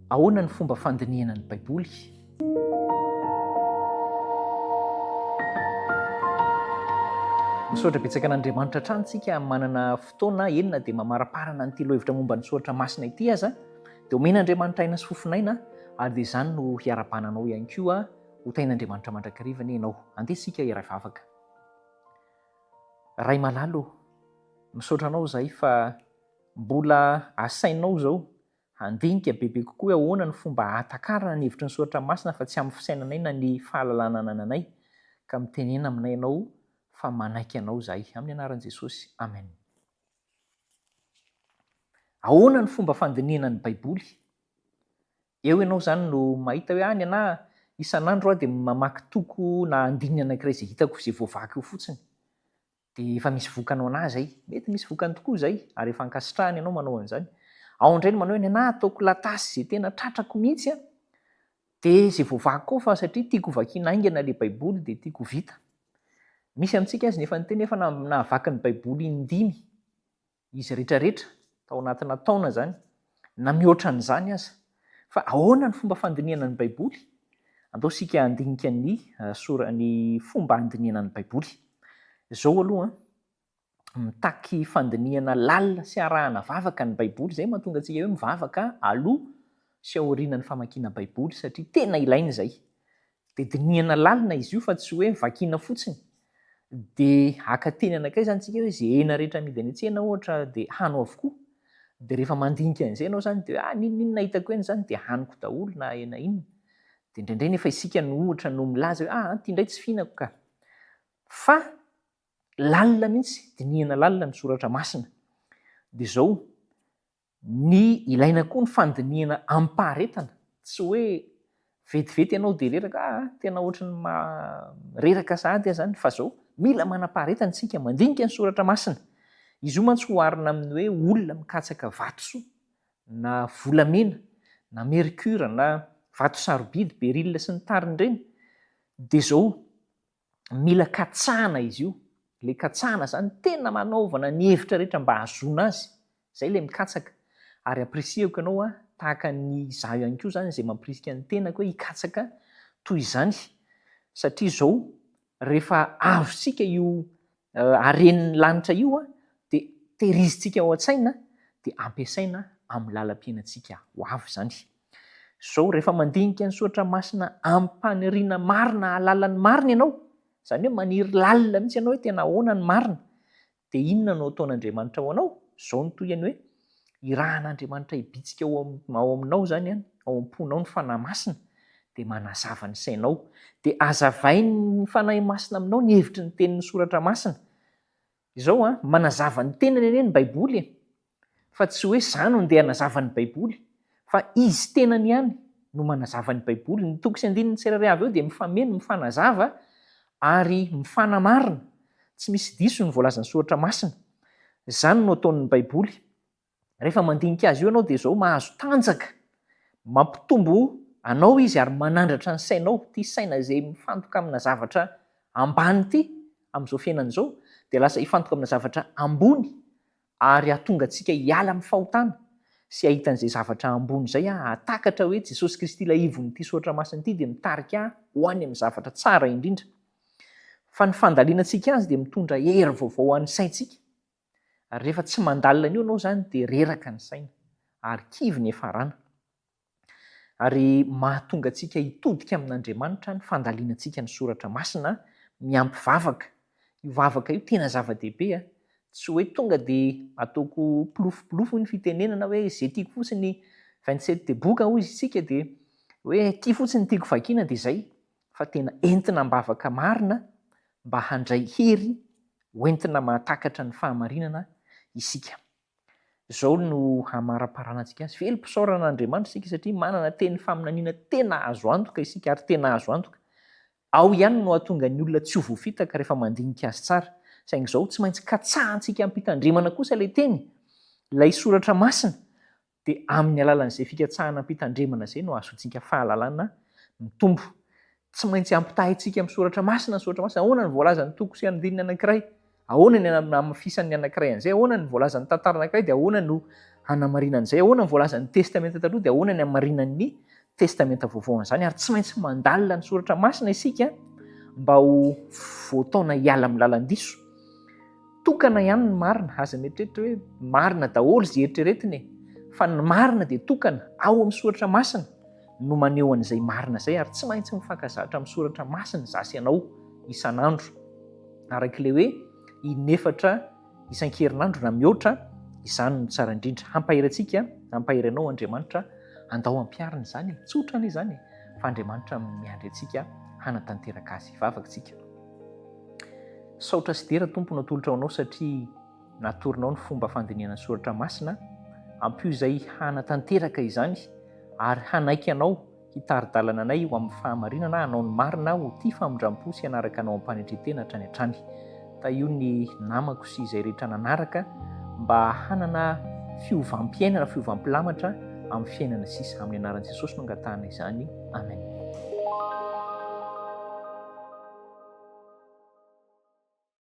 Ahoana ny fomba fandinihana ny Baiboly? Misaotra betsaka an'Andriamanitra hatrany tsika manana fotoana enina dia mamaraparana an'ity lohevitra momba ny soratra masina ity aza dia omen'Andriamanitra aina sy fofinaina ary dia izany no hiarabananao ihany koa ho tain'Andriamanitra mandrakariva ny ianao. Andeha sika iray vavaka. Ray malalo, misaotra anao izahay fa mbola asainao izao handinika bebe kokoa ahoana ny fomba hahatakarana ny hevitry ny soratra masina fa tsy amin'ny fisainanay na ny fahalalana anananay, ka mitenena aminay ianao fa manaiky anao izahay amin'ny anaran'i Jesosy. Amen. Ahoana ny fomba fandinihana ny Baiboly? Eo ianao izany no mahita hoe any ana isan'andro dia mamaky toko na andininy anankiray izay hitako izay voavaky io fotsiny. Dia efa misy vokany ho anazy, mety misy vokany tokoa izay ary efa ankasitrahany ianao manao an'izany. Ao indray no manao hoe ny ana ataoko latasy izay tena tratrako mihitsy dia izay voavaky koa fa satria tiako vakiana aingana ilay Baiboly dia tiako vita. Misy amintsika azy nefa nyteny efa nahavaky ny Baiboly indimy izy rehetrarehetra tao anatina taona izany na mihoatra an'izany aza. Fa ahoana ny fomba fandinihana ny Baiboly? Andao sika handinika ny fomba handinihana ny Baiboly. Izao aloha mitaky fandinihana lalina sy arahana vavaka ny Baiboly, izay mahatonga antsika hoe mivavaka aloha sy aorianan'ny famakiana Baiboly satria tena ilaina izay. Dia dinihana lalina izy io fa tsy hoe vakiana fotsiny. Dia haka teny anankiray izany tsika hoe izay hena rehetra amidy any an-tsena ohatra dia hanao avokoa. Dia rehefa mandinika an'izay ianao izany dia ninona hitako eny izany dia haniko daholo na hena inona. Dia indraindray nefa isika no ohatra no milaza hoe ity indray tsy fihinako ka. Fa lalina mihitsy, dinihana lalina ny soratra masina. Dia izao ny ilaina koa ny fandinihana ampaharetana, tsy hoe vetivety ianao dia reraka tena ohatran'ny reraka sahady zany, fa izao mila manam-paharetana isika mandinika ny soratra masina. Izy io mantsy hoarina amin'ny hoe olona mikatsaka vatosoa na volamena na mercure na vato sarobidy, beryl sy ny tariny ireny. Dia izao mila katsahana izy io. Ilay katsahana izany tena manaovana ny hevitra rehetra mba hahazoana azy. Izay ilay mikatsaka. Ary aprisihako ianao tahaka ny izaho ihany koa izany izay mampirisika ny tenako hoe hikatsaka toy izany. Satria izao rehefa avosika io harenin'ny lanitra io dia tehirizitsika ao an-tsaina dia ampiasaina amin'ny lalam-piainantsika ho avy izany. Izao rehefa mandinika ny soratra masina ampaniriana marina halalany marina ianao, izany hoe maniry lalina mihitsy ianao hoe tena ahoana ny marina, dia inona no ataon'Andriamanitra ho anao? Izao no toy ny hoe irahan'Andriamanitra hibitsika ao aminao izany ao am-ponao ny fanahy masina dia manazava ny sainao. Dia azavainy ny fanahy masina aminao ny hevitry ny tenin'ny soratra masina. Izao manazava ny tenany anie ny Baiboly, fa tsy hoe izany no ndeha hanazava ny Baiboly, fa izy tenany ihany no manazava ny Baiboly. Ny toko sy andininy tsirairay avy eo dia mifameno, mifanazava ary mifanamarina. Tsy misy diso ny voalazan'ny soratra masina. Izany no ataon'ny Baiboly. Rehefa mandinika azy io ianao dia izao mahazo tanjaka, mampitombo anao izy ary manandratra ny sainao. Ity saina izay mifantoka amina zavatra ambany ity amin'izao fiainana izao dia lasa hifantoka amina zavatra ambony ary hahatonga antsika hiala amin'ny fahotana sy ahita an'izay zavatra ambony izay hatakatra hoe Jesosy Kristy ilay ivon'ity soratra masina ity dia mitarika ho any amin'ny zavatra tsara indrindra. Fa ny fandalianantsika azy dia mitondra hery vaovao ho an'ny saintsika. Ary rehefa tsy mandalina an'io ianao izany dia reraka ny saina ary kivy ny efarana. Ary mahatonga antsika hitodika amin'Andriamanitra ny fandalianantsika ny soratra masina miampy vavaka. Io vavaka io tena zava-dehibe. Tsy hoe tonga dia ataoko pilofopilofo ny fitenenana hoe izay tiako fotsiny 27 dia boka hoy isika dia hoe ity fotsiny tiako vakiana dia izay. Fa tena entina mbavaka marina mba handray hery hoentina mahatakatra ny fahamarinana isika. Izao no hamaraparana antsika azy. Velom-pisaoran'Andriamanitra isika satria manana teny faminaniana tena azo antoka isika ary tena azo antoka. Ao ihany no hahatonga ny olona tsy ho voafitaka rehefa mandinika azy tsara. Saingy izao tsy maintsy katsahantsika am-pitandremana kosa ilay teny, ilay soratra masina, dia amin'ny alalan'izay fikatsahana am-pitandremana izay no azontsika fahalalana mitombo. Tsy maintsy ampitahaitsika amin'ny soratra masina ny soratra masina. Ahoana ny voalazan'ny toko sy andininy anankiray? Ahoana ny amafisan'ny anankiray an'izay? Ahoana ny voalazan'ny tantara anankiray? Dia ahoana no hanamarinan'izay ahoana ny voalazan'ny testamenta taloha dia ahoana ny hamarinan'ny testamenta vaovao an'izany ary tsy maintsy mandalina ny soratra masina isika mba ho voataona hiala amin'ny lalan-diso. Tokana ihany ny marina, aza mieritreritra hoe marina daholo izay eritreretiny fa ny marina dia tokana ao amin'ny soratra masina no maneho an'izay marina izay ary tsy maintsy mifankazatra amin'ny soratra masina zasy ianao isan'andro arak'ilay hoe inefatra isan-kerinandro na mihoatra izany no tsara indrindra. Hampahirantsika, hampahiry anao Andriamanitra andao ampiarina izany, tsotra anie izany fa Andriamanitra miandry antsika hanatanteraka azy. Vavaka tsika. Saotra sy dera Tompo natolotra anao satria natorinao ny fomba fandinihana ny soratra masina, ampio izay hanatanteraka izany ary hanaiky anao hitaridalana anay ho amin'ny fahamarinana hanao ny marina ho tia famindram-po sy hanaraka anao ampanetretena hatrany hatrany. Ta io ny namako sy izay rehetra nanaraka mba hanana fiovampiainana, fiovampilamatra amin'ny fiainana sisa. Amin'ny anaran'i Jesosy no angatahana izany. Amen.